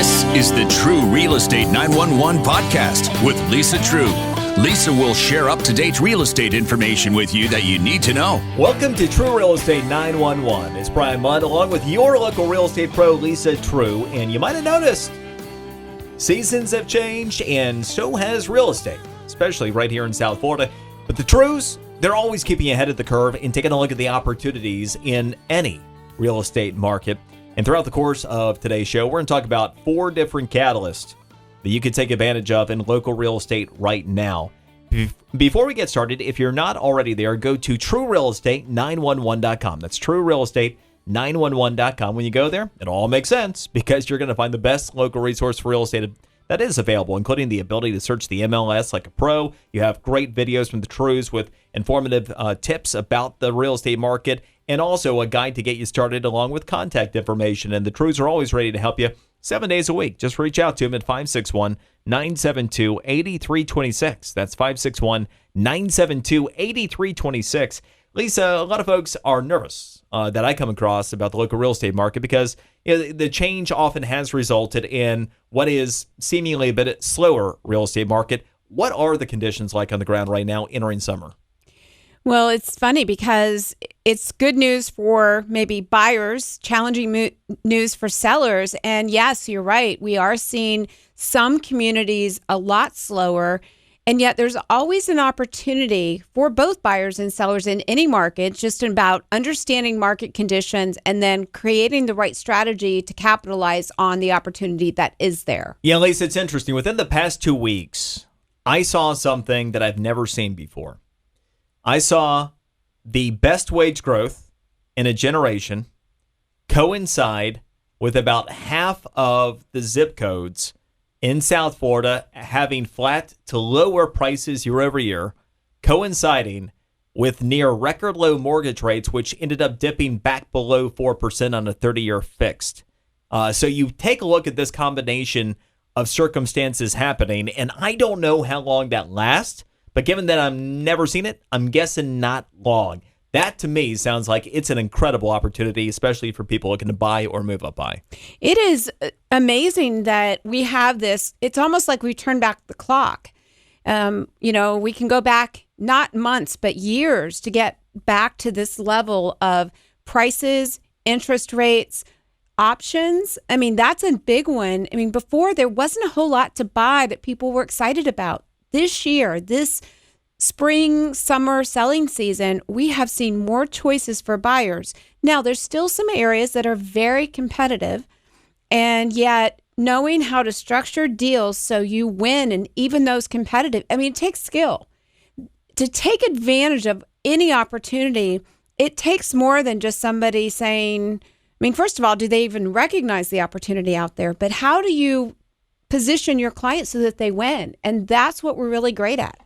This is the Treu Real Estate 911 podcast with Lisa Treu. Lisa will share up-to-date real estate information with you that you need to know. Welcome to Treu Real Estate 911. It's Brian Mudd along with your local real estate pro, Lisa Treu. And you might have noticed seasons have changed and so has real estate, especially right here in South Florida. But the Treus, they're always keeping ahead of the curve and taking a look at the opportunities in any real estate market. And throughout the course of today's show, we're going to talk about 4 different catalysts that you can take advantage of in local real estate right now. Before we get started, if you're not already there, go to TreuRealEstate911.com. That's TreuRealEstate911.com. When you go there, it all makes sense because you're going to find the best local resource for real estate that is available, including the ability to search the MLS like a pro. You have great videos from the Treus with informative tips about the real estate market, and also a guide to get you started along with contact information. And the Treus are always ready to help you 7 days a week. Just reach out to them at 561-972-8326. That's 561-972-8326. Lisa, a lot of folks are nervous that I come across about the local real estate market because the change often has resulted in what is seemingly a bit slower real estate market. What are the conditions like on the ground right now entering summer? Well, it's funny because it's good news for maybe buyers, challenging news for sellers. And yes, you're right. We are seeing some communities a lot slower. And yet there's always an opportunity for both buyers and sellers in any market, just about understanding market conditions and then creating the right strategy to capitalize on the opportunity that is there. Yeah, Lisa, it's interesting. Within the past 2 weeks, I saw something that I've never seen before. I saw the best wage growth in a generation coincide with about half of the zip codes in South Florida having flat to lower prices year over year, coinciding with near record low mortgage rates, which ended up dipping back below 4% on a 30-year fixed. So you take a look at this combination of circumstances happening, and I don't know how long that lasts. But given that I've never seen it, I'm guessing not long. That, to me, sounds like it's an incredible opportunity, especially for people looking to buy or move up by. It is amazing that we have this. It's almost like we turned back the clock. We can go back not months, but years to get back to this level of prices, interest rates, options. I mean, that's a big one. I mean, before there wasn't a whole lot to buy that people were excited about. This year, this spring, summer selling season, we have seen more choices for buyers. Now, there's still some areas that are very competitive, and yet knowing how to structure deals so you win, and even those competitive, I mean, it takes skill. To take advantage of any opportunity, it takes more than just somebody saying, I mean, first of all, do they even recognize the opportunity out there? But how do you position your clients so that they win? And that's what we're really great at.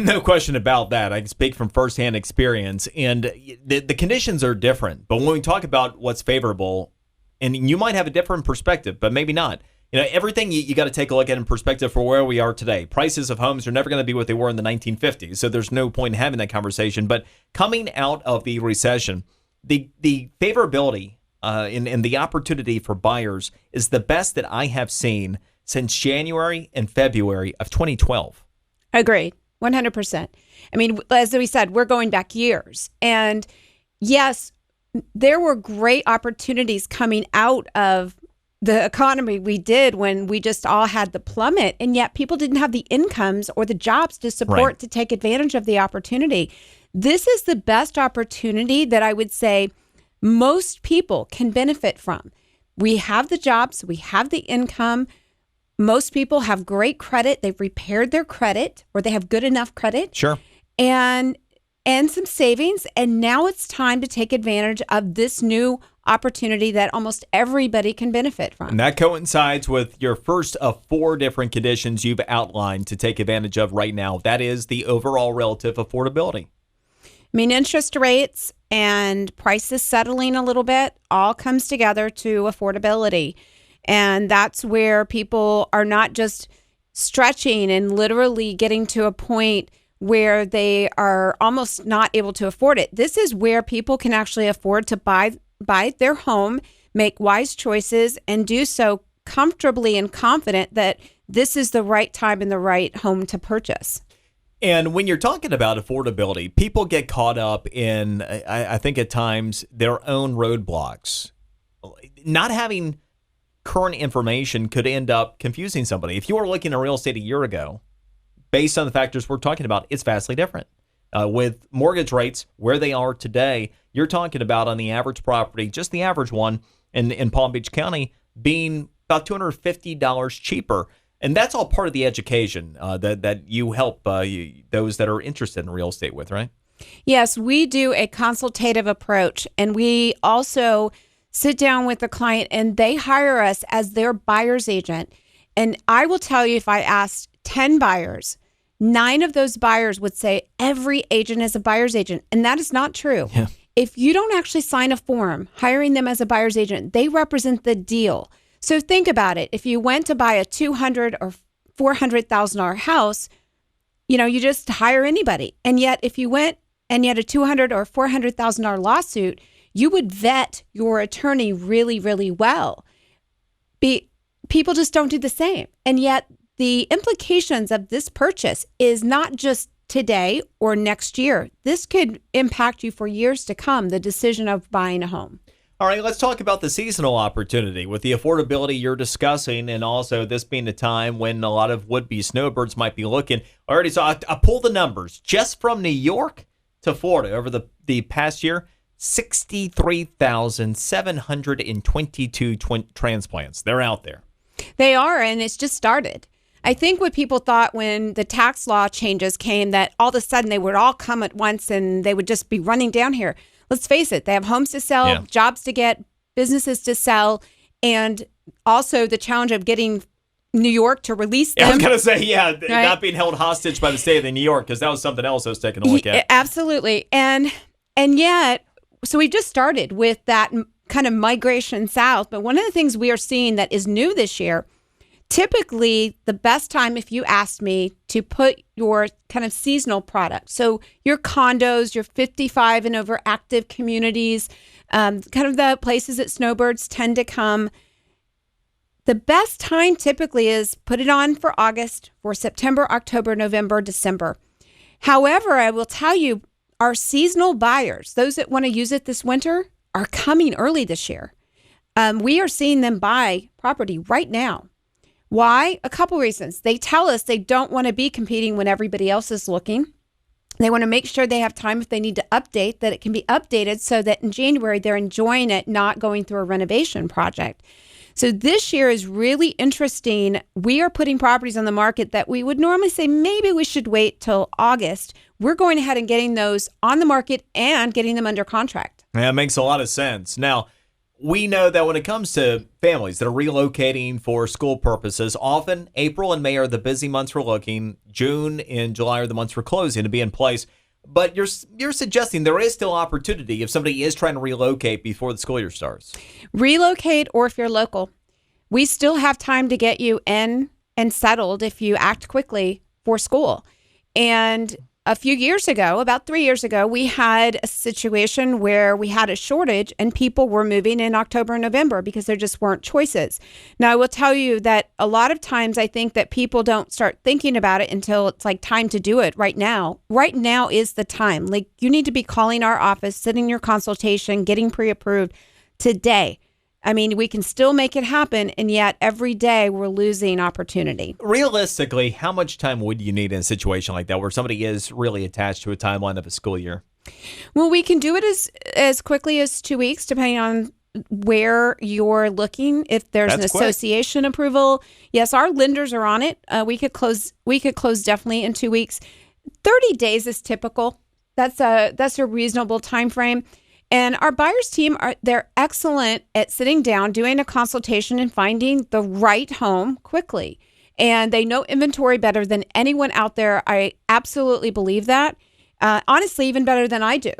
No question about that. I can speak from firsthand experience, and the conditions are different. But when we talk about what's favorable, and you might have a different perspective, but maybe not. Everything you got to take a look at in perspective for where we are today. Prices of homes are never going to be what they were in the 1950s, so there's no point in having that conversation. But coming out of the recession, the favorability and the opportunity for buyers is the best that I have seen since January and February of 2012. Agreed, 100%. I mean, as we said, we're going back years. And yes, there were great opportunities coming out of the economy we did when we just all had the plummet, and yet people didn't have the incomes or the jobs to support to take advantage of the opportunity. This is the best opportunity that I would say most people can benefit from. We have the jobs, we have the income. Most people have great credit. They've repaired their credit, or they have good enough credit. Sure. And some savings. And now it's time to take advantage of this new opportunity that almost everybody can benefit from. And that coincides with your first of 4 different conditions you've outlined to take advantage of right now. That is the overall relative affordability. I mean, interest rates and prices settling a little bit all comes together to affordability. And that's where people are not just stretching and literally getting to a point where they are almost not able to afford it. This is where people can actually afford to buy their home, make wise choices, and do so comfortably and confident that this is the right time and the right home to purchase. And when you're talking about affordability, people get caught up in, I think at times, their own roadblocks. Not having current information could end up confusing somebody. If you were looking at real estate a year ago, based on the factors we're talking about, it's vastly different. With mortgage rates where they are today, you're talking about on the average property, just the average one in Palm Beach County, being about $250 cheaper. And that's all part of the education that you help those that are interested in real estate with, right? Yes, we do a consultative approach, and we also sit down with the client and they hire us as their buyer's agent. And I will tell you, if I asked 10 buyers, 9 of those buyers would say every agent is a buyer's agent. And that is not true. Yeah. If you don't actually sign a form hiring them as a buyer's agent, they represent the deal. So think about it. If you went to buy a $200,000 or $400,000 house, you just hire anybody. And yet if you went and you had a $200,000 or $400,000 lawsuit, you would vet your attorney really, really well. People just don't do the same. And yet the implications of this purchase is not just today or next year. This could impact you for years to come, the decision of buying a home. All right, let's talk about the seasonal opportunity with the affordability you're discussing, and also this being a time when a lot of would-be snowbirds might be looking. I already saw, I pulled the numbers just from New York to Florida over the past year. 63,722 transplants. They're out there. They are, and it's just started. I think what people thought when the tax law changes came, that all of a sudden they would all come at once and they would just be running down here. Let's face it, they have homes to sell, jobs to get, businesses to sell, and also the challenge of getting New York to release them. I was going to say, right? Not being held hostage by the state of New York, because that was something else I was taking a look at. Absolutely. And yet, so we just started with that kind of migration south. But one of the things we are seeing that is new this year, typically the best time, if you asked me, to put your kind of seasonal product, so your condos, your 55 and over active communities, kind of the places that snowbirds tend to come, the best time typically is put it on for August, for September, October, November, December. However, I will tell you, our seasonal buyers, those that want to use it this winter, are coming early this year. We are seeing them buy property right now. Why? A couple reasons. They tell us they don't want to be competing when everybody else is looking. They want to make sure they have time if they need to update, that it can be updated so that in January they're enjoying it, not going through a renovation project. So this year is really interesting. We are putting properties on the market that we would normally say maybe we should wait till August. We're going ahead and getting those on the market and getting them under contract. Yeah, it makes a lot of sense. Now, we know that when it comes to families that are relocating for school purposes, often April and May are the busy months for looking. June and July are the months for closing to be in place. But you're suggesting there is still opportunity if somebody is trying to relocate before the school year starts. Relocate, or if you're local, we still have time to get you in and settled if you act quickly for school. And a few years ago, about 3 years ago, we had a situation where we had a shortage and people were moving in October and November because there just weren't choices. Now, I will tell you that a lot of times I think that people don't start thinking about it until it's like time to do it right now. Right now is the time. Like, you need to be calling our office, sitting your consultation, getting pre-approved today. I mean, we can still make it happen, and yet every day we're losing opportunity. Realistically, how much time would you need in a situation like that where somebody is really attached to a timeline of a school year? Well, we can do it as quickly as 2 weeks, depending on where you're looking. If there's an association approval, yes, our lenders are on it. We could close definitely in 2 weeks. 30 days is typical. That's a reasonable time frame. And our buyers team, they're excellent at sitting down, doing a consultation, and finding the right home quickly. And they know inventory better than anyone out there. I absolutely believe that. Honestly, even better than I do,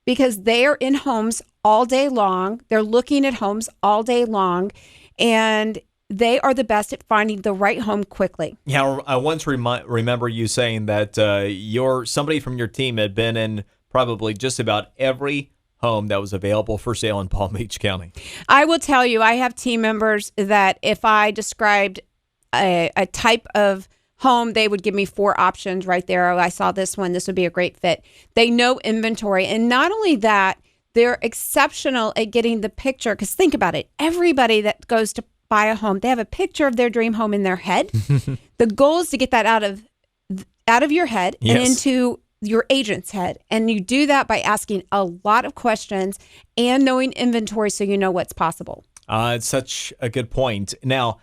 because they are in homes all day long. They're looking at homes all day long, and they are the best at finding the right home quickly. Yeah, I once remember you saying that somebody from your team had been in probably just about every home that was available for sale in Palm Beach County? I will tell you, I have team members that if I described a type of home, they would give me 4 options right there. Oh, I saw this one. This would be a great fit. They know inventory. And not only that, they're exceptional at getting the picture. Because think about it. Everybody that goes to buy a home, they have a picture of their dream home in their head. The goal is to get that out of your head and into your agent's head. And you do that by asking a lot of questions and knowing inventory so you know what's possible. It's such a good point. Now,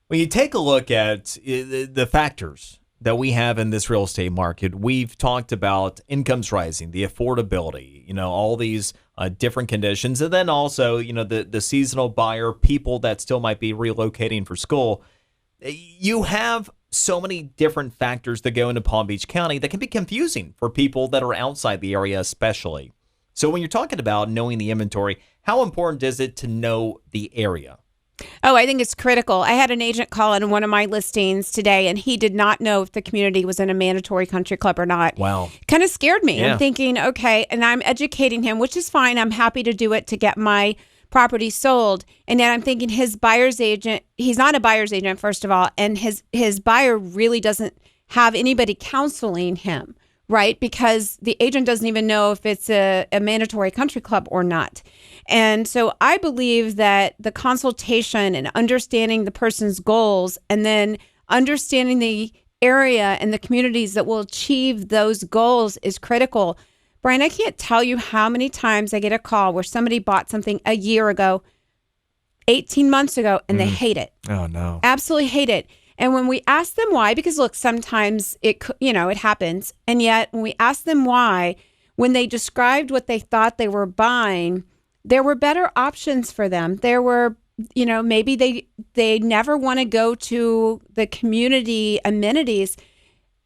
when you take a look at the factors that we have in this real estate market, we've talked about incomes rising, the affordability, all these different conditions, and then also, the seasonal buyer, people that still might be relocating for school. You have so many different factors that go into Palm Beach County that can be confusing for people that are outside the area, especially. So when you're talking about knowing the inventory, how important is it to know the area? Oh, I think it's critical. I had an agent call in one of my listings today, and he did not know if the community was in a mandatory country club or not. Wow. Kind of scared me. Yeah. I'm thinking, okay, and I'm educating him, which is fine. I'm happy to do it to get my property sold. And then I'm thinking his buyer's agent, he's not a buyer's agent, first of all, and his buyer really doesn't have anybody counseling him, right? Because the agent doesn't even know if it's a mandatory country club or not. And so I believe that the consultation and understanding the person's goals and then understanding the area and the communities that will achieve those goals is critical. Brian, I can't tell you how many times I get a call where somebody bought something a year ago, 18 months ago, and they hate it. Oh, no. Absolutely hate it. And when we ask them why, because look, sometimes it happens. And yet when we ask them why, when they described what they thought they were buying, there were better options for them. There were, maybe they never want to go to the community amenities.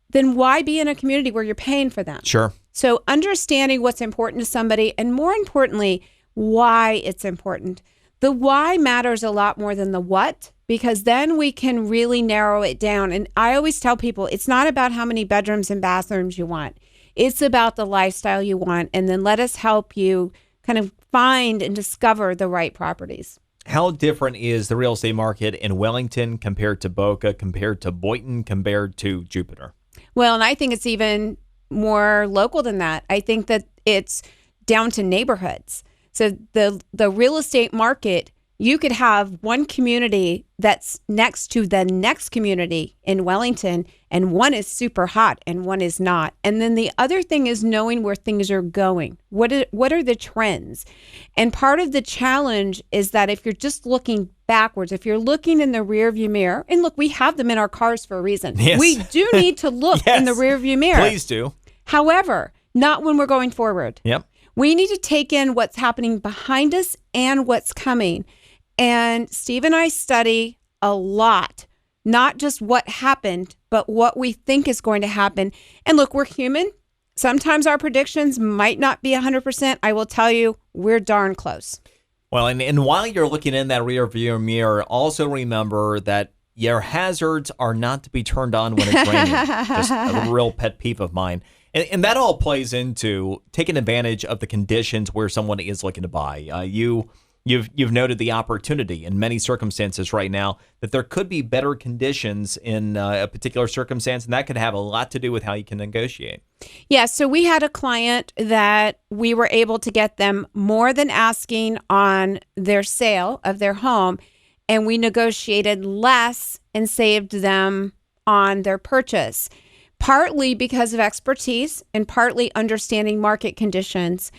Then why be in a community where you're paying for them? Sure. So understanding what's important to somebody, and more importantly, why it's important. The why matters a lot more than the what, because then we can really narrow it down. And I always tell people, it's not about how many bedrooms and bathrooms you want. It's about the lifestyle you want. And then let us help you kind of find and discover the right properties. How different is the real estate market in Wellington compared to Boca, compared to Boynton, compared to Jupiter? Well, and I think it's even more local than that. I think that it's down to neighborhoods. So the real estate market, you could have one community that's next to the next community in Wellington, and one is super hot and one is not. And then the other thing is knowing where things are going. What are the trends? And part of the challenge is that if you're just looking backwards, if you're looking in the rearview mirror, and look, we have them in our cars for a reason. Yes. We do need to look in the rearview mirror. Please do. However, not when we're going forward. Yep. We need to take in what's happening behind us and what's coming. And Steve and I study a lot, not just what happened, but what we think is going to happen. And look, we're human. Sometimes our predictions might not be 100%. I will tell you, we're darn close. Well, and while you're looking in that rear view mirror, also remember that your hazards are not to be turned on when it's raining. Just a real pet peeve of mine. And that all plays into taking advantage of the conditions where someone is looking to buy. You've noted the opportunity in many circumstances right now that there could be better conditions in a particular circumstance, and that could have a lot to do with how you can negotiate. Yeah, so we had a client that we were able to get them more than asking on their sale of their home, and we negotiated less and saved them on their purchase, partly because of expertise and partly understanding market conditions.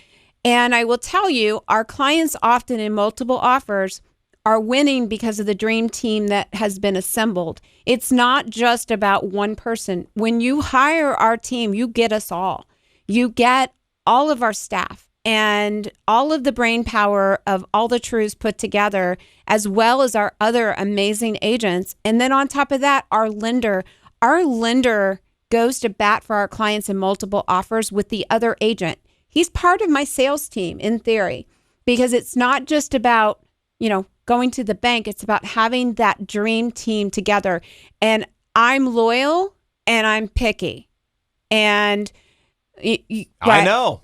And I will tell you, our clients often in multiple offers are winning because of the dream team that has been assembled. It's not just about one person. When you hire our team, you get us all. You get all of our staff and all of the brain power of all the Treus put together, as well as our other amazing agents. And then on top of that, our lender goes to bat for our clients in multiple offers with the other agent. He's part of my sales team in theory, because it's not just about, going to the bank. It's about having that dream team together. And I'm loyal and I'm picky. And I know.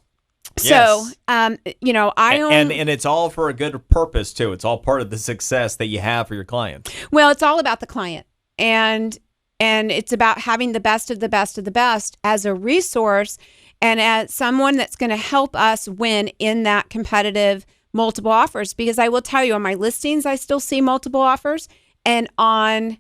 So, Yes. I own. And it's all for a good purpose too. It's all part of the success that you have for your clients. Well, it's all about the client, and it's about having the best of the best of the best as a resource, and as someone that's going to help us win in that competitive multiple offers. Because I will tell you, on my listings, I still see multiple offers, and on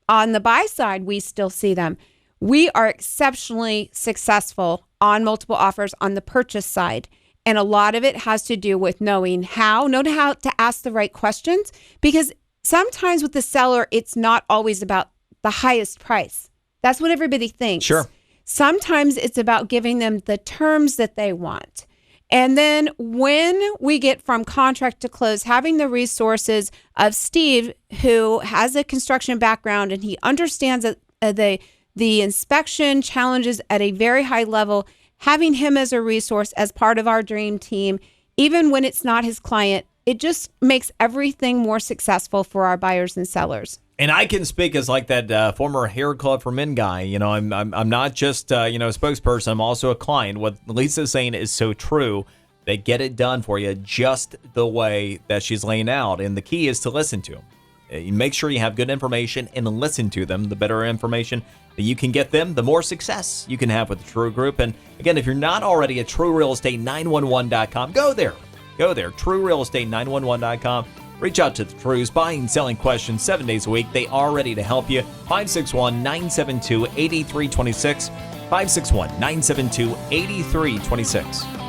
the buy side, we still see them. We are exceptionally successful on multiple offers on the purchase side. And a lot of it has to do with knowing how to ask the right questions, because sometimes with the seller, it's not always about the highest price. That's what everybody thinks. Sure. Sometimes it's about giving them the terms that they want. And then when we get from contract to close, having the resources of Steve, who has a construction background and he understands the inspection challenges at a very high level, having him as a resource as part of our dream team, even when it's not his client, it just makes everything more successful for our buyers and sellers. And I can speak as like that former Hair Club for Men guy. I'm not just a spokesperson. I'm also a client. What Lisa's saying is so true. They get it done for you just the way that she's laying out. And the key is to listen to them. You make sure you have good information and listen to them. The better information that you can get them, the more success you can have with the Treu Group. And again, if you're not already at TreuRealEstate911.com, go there. TreuRealEstate911.com. Reach out to the Treus, buying, selling questions 7 days a week. They are ready to help you. 561-972-8326. 561-972-8326.